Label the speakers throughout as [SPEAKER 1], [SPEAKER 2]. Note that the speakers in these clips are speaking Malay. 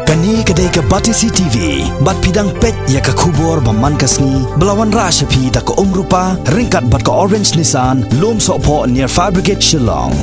[SPEAKER 1] Kani kedai ke Batisi TV, bat pidang pet ya ke kubur baman kasni, belawan rasyapi da ke rupa, ringkat bat ke orange Nissan, lom sokpo near Fire Brigade Shillong.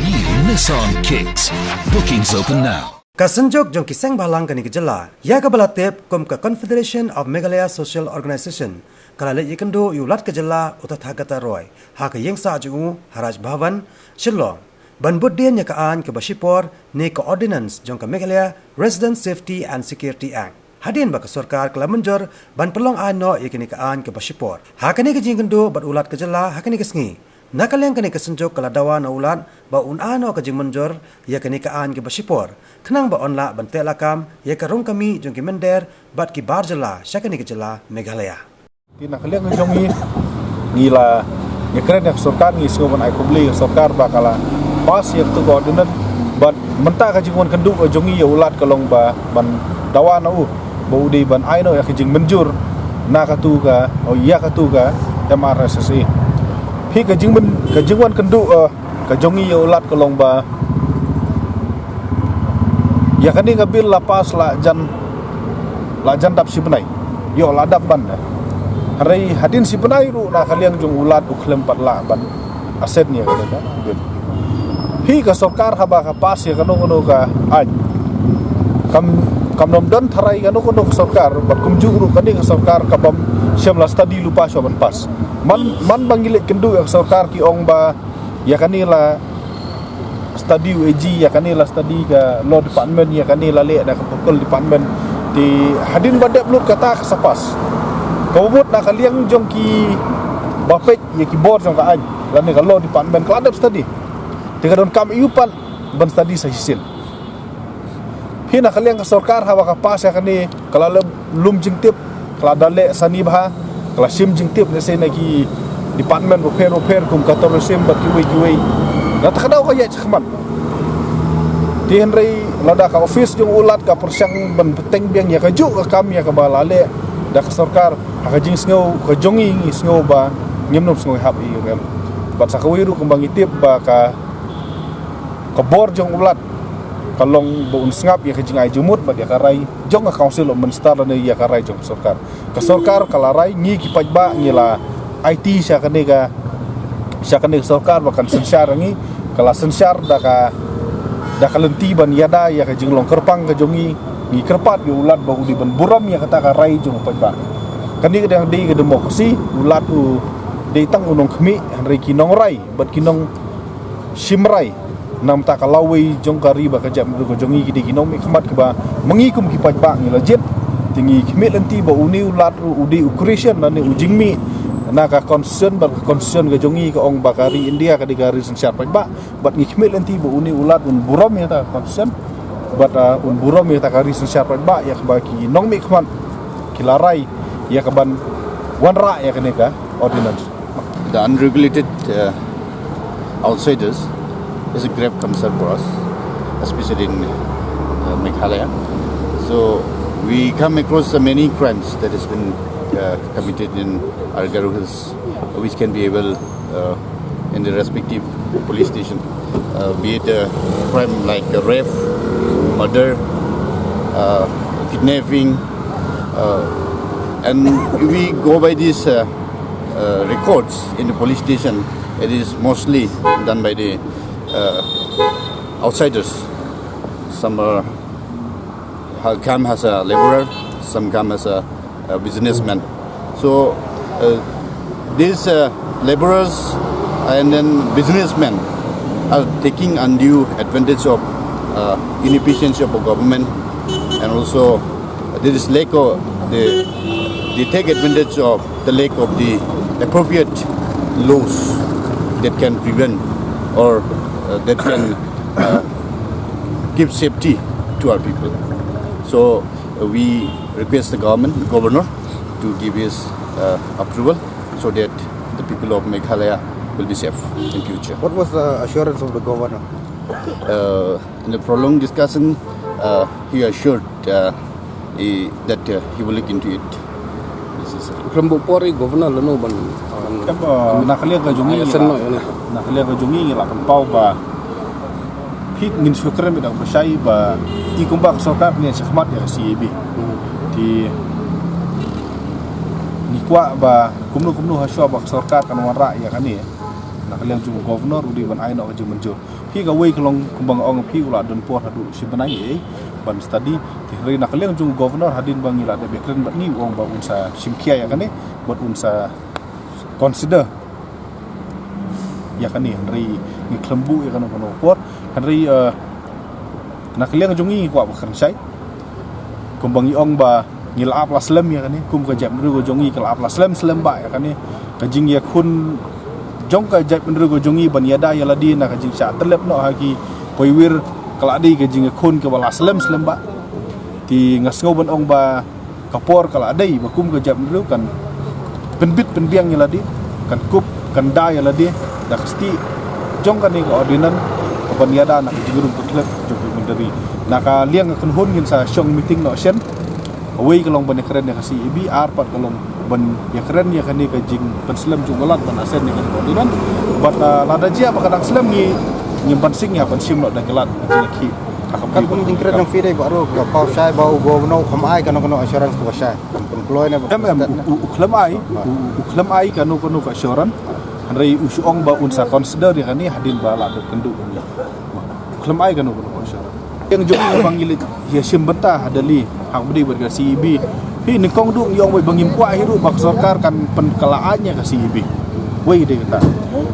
[SPEAKER 2] New Nissan Kicks. Bookings open now.
[SPEAKER 3] Kasenjok jong kiseng balang kani kejela, ya ke balatep kom ke Confederation of Meghalaya Social Organisation, kalale ikendo yulat kejela utat hagata roy, ha ke yengsa ju Haraj Bhavan Shillong. Banbut dia nyakaan ke Basipor ni ke Ordinance jong ke Meghalaya Resident Safety and Security Act. Hadin baka sorkar kala menjor ban pelong ano yakini kaan ke Basipor. Hakani ke jingkendo bat ulat ke jela hakani ke sengi. Nakaleng kani ke senjok kala dawa na ulat ba un ano ke jing menjor yakini kaan ke Basipor. Kenang ba onla ban telakam ya ke rong kami jong ke mender bat ki bar jela syakani ke jela Meghalaya.
[SPEAKER 4] Nakaleng jong ngila ya keren ya sorkar ngi soban ai kubli sorkar bakala pas ya tu koordinat bat mentah ka jingwan kenduk jongi ya ulat kalong ba ban dawana bau di ban aino ya kijing menjur na ka tu ka o ya ka tu ka MRSSI pi ka jingwan kenduk ka jongi ya ulat kalong ba ya kani ngabil lapas la jan dap si benai yo la dap ban hari hadin si benai ru na kaliang jong ulat uklem pat la ban asetnya ka hi ka sorkar haba ka pas ya kanu ka aj kam nom don tharai kanu ka sorkar bat kum jugru kani ka sorkar ka bam syamla study lupa soban pas man bangilik kendu ya sorkar ki ong ba ya kani la study UAG ya kani la study ka law department ya kani la le da ka pokol department di hadin badap lut kata ka sapas kawut na kaliang jong ki bapet ya ki board jong ka aj lani ka law department ka adap study tiga don kam iupan ban study sa hisil hina kaliang ka sorkar hawa ka pas ya kani kala lum jingtip kala dale sani bah kala sim jingtip ne se nagi department repair kum ka tourism bat kiwi na takadaw ka ya chkhman di henry lada ka office jong ulat ka persyang ban peteng biang ya ka ju ka kam ya ka balale da ka sorkar ha jing sngo ka jongi sngo ba ngimnom sngo hab i rel bat sa kawiru kumbang itip ba ka kabor jong ulat kalong buun ngap ya kejingai jumut bagi karai jong ka council of minister dan ya karai jong sorkar ka sorkar kalarai ngi ki pajba ngila IT sya kane ka sorkar bakan sensar ngi kala sensar da ka lenti ban yada ya ka jinglong kerpang ka jongi ngi kerpat yu ulat ba udi ban buram ya kata karai jong pajba kani kadang di ke demokrasi ulat u de tang unong khmi hanrei kinong rai bat kinong simrai nam ta kalawi jong kari ba kajam ko jongi ki kinong mikmat ke ba mengikum ki pajba ngi lajet tingi khmi lenti ba uni ulat udi ukretion nani ujingmi na ka concern ke jongi ka ong bakari India ka digari sensyar pajba bat ngi khmi lenti ba uni ulat un burom ya ta concern bat un burom ya ta kari sensyar pajba ya ba ki nong mikmat kilarai ya ka ban wanra ya ka ordinance
[SPEAKER 5] the unregulated outsiders is a grave concern for us, especially in Meghalaya. So we come across many crimes that has been committed in our Garo Hills, which can be able in the respective police station, be it a crime like rape, murder, kidnapping, and we go by these records in the police station. It is mostly done by the outsiders. Some come as a laborer, some come as a businessman. So these laborers and then businessmen are taking undue advantage of inefficiency of the government, and also there is lack of they take advantage of the lack of the appropriate laws that can prevent or that can give safety to our people. So we request the governor to give his approval so that the people of Meghalaya will be safe in future.
[SPEAKER 6] What was the assurance of the governor?
[SPEAKER 5] In the prolonged discussion, he assured that he will look into it. This is
[SPEAKER 6] Kelompok Polri governor leno ban
[SPEAKER 4] nakaliang ka jongi nakaliang ka jongi la pau ba Hit ngin syukran bidang persyai ba ikumbak sokar ni syahmat ya CAB di ni kwa ba kumnu haswa ba sokar kan wara ya kan ni nak liang jung governor udi ban ai no jung menjo hi ga wei kelong kumbang ong pi ula don por hadu sibanai ban study ti ri nak liang jung governor hadin bang ila de bekren bat ni ong ba unsa simkia ya kan ni buat unsa consider ya kan ni ri ni klembu ya kan no por Henry nak liang jungi kwa bakran sai kumbang iong ba ngil ap laslam ya kan ni kum ka jap nru jongi kal ap laslam slam ba ya kan ni kajing ya kun jong ka jap nru jongi ban yada ya ladi na kajing sha telep no haki poiwir kal adi kajing kun ka laslam slam ba ti ngasngau ban ong ba kapor kal adai ba kum ka jap nru kan penbit penbiang ya ladi kan kup kan da ya ladi da kasti jong kan ni ka ordinan banyada nak jigurung klub jogi menteri naka liang kan hon ngin sa shong meeting no shen away kalong ban keren ya kasi ibi arpat kalong ban ya keren ya kan ni ka jing penslam jungalat ban asen ni kan dinan bat lada jia ba kadang slam ni nyimpan sing ya pan sim no da kelat ki
[SPEAKER 6] kan pun jing keren fi dai baru ka pau sai bau go no khamai kan no assurance ko sai employ na
[SPEAKER 4] uklam ai kan no ka assurance Henry usuong ba unsa consider ya kan ni hadin ba la de kendu ni klem ai kan no yang jong bang ilit ya simbenta hadali hak budi berga CEB hi ni kong dung yong bai bangim kwa hiru bak sarkar kan penkalaannya ke CEB wei de kata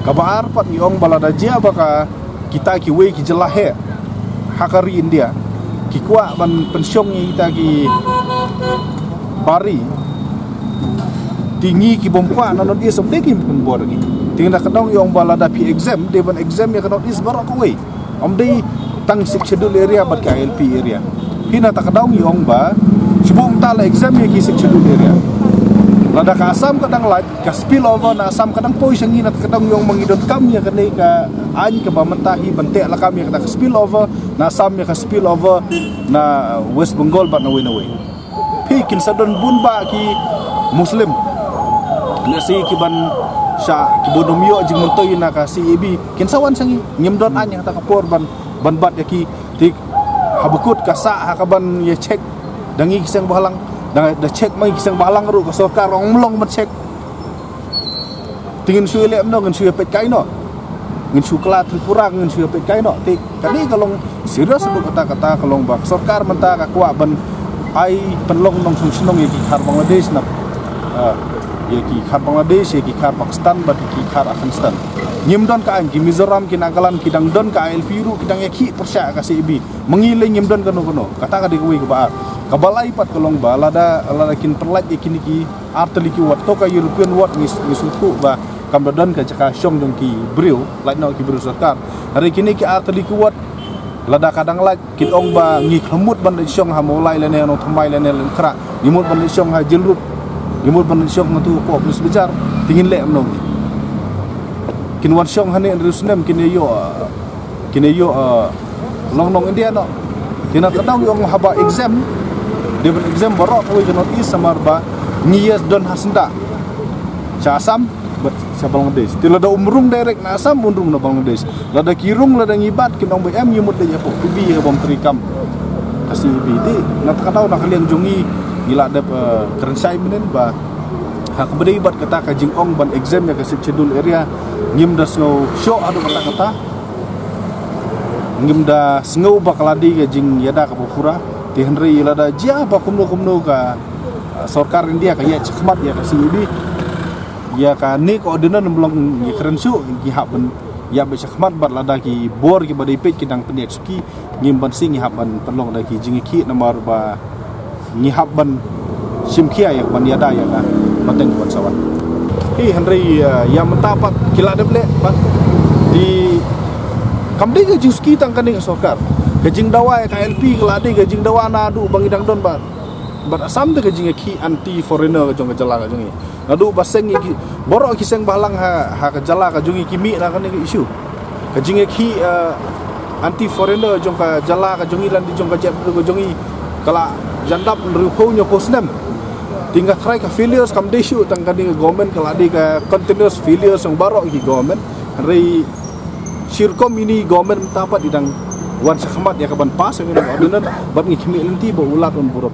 [SPEAKER 4] kabar pat yong balada jia baka kita ki wei ki jelah he hakari India ki kwa ban pensiong ni kita ki bari tinggi ki bom kwa nanon dia somde ki penbor ni tinggal kadang yong balada pi exam de ban exam ya kadang is barak wei om dei tang sik schedule area bat ka LP area hina ta kadang yong ba sebum ta la exam ya ki sik schedule area lada ka asam kadang la ka spill over na asam kadang poi sangi na kadang yong mangidot kam ya kane ka an ka bamentahi bante la kam ya ka spill over na asam ya ka spill over na West Bengal bat na way pi kin sadon bun ba ki muslim na si ki ban sya kibodom yo jing mentoy na ka CEB kin sawan sangi nyemdon anya ta kapor ban bat yaki tik habukut ka sa hakaban ye check dangi kisang bahalang da check mai kisang bahalang ru ka sarkar rong mlong mat check tingin su le amno ngan su pet kai no ngan su kala tripura ngan su pet kai no tik kani kalong serius bu kata kalong bak sarkar menta ka kwa ban ai penlong nong sung sunong ye ki khar Bangladesh na ye ki khar Bangladesh ye ki khar Pakistan bat ki khar Afghanistan nyimdon ka ang ki Mizoram ki Nagaland ki dangdon ka LP ru ki dang yaki persya ka CEB mengilai nyimdon kono kata ka di kuwi ka ba kabalai pat kolong ba lada kin perlat ye kini ki arteli ki wat to ka European wat ngisuku ba kamdon ka jaka syong dong ki bril like no ki bril sarkar hari kini ki arteli ki wat lada kadang like kin ong ba ngi khmut ban syong ha molai lene no thmai lene khra nimut ban syong ha jilrup nimut ban syong ngatu ko plus bicar tingin le amno kin wan syong hane rusnem kin yo long India no tina kadang yong haba exam de exam barok we not is samarba niyas don hasnda cha asam but sa Bangladesh tila da umrung direct na asam umrung na Bangladesh lada kirung lada ngibat kin ong BM yumut de yapo pibi ya bom trikam kasi biti nat kadau nak liang jongi gila de kerensai menen ba hak bede ibat kata ka jing ong ban exam ya ka schedule area ngim da snow show adu kata ngim da snow bakaladi ka jing yada ka pura ti Henry lada jia ba kumno ka sarkar India ka ya chakmat ya ka CEB ya ka ni koordinan belum ya kerensu ki haban ya be chakmat bat lada ki bor ki badai pet ki dang penet suki ngim ban sing haban perlong da ki jing ki nomor ba ngi haban simkia ya ban yada ya ka mateng ban sawan Henry ya mentapat kila de ble di kamde ke juski tang kaning sarkar kajing dawa ka LP kelade kajing dawa na du bang idang don bat asam de kajing ki anti foreigner jong kejala ka jongi nadu baseng ki borok ki seng balang ha kejala ka jongi ki mi na kaning isu kajing ki anti foreigner jong ka jala ka jongi lan di jong ka jep ka jongi kala jandap rupo nyo posnem tinggal try ka failures kam desu tang kaning government kelade ka continuous failures yang borok ki government hari Sirkom ini government tapat idang wan sa khamat ya kaban pas ngi ordinan bat ngi khimi lenti bo ulat on burom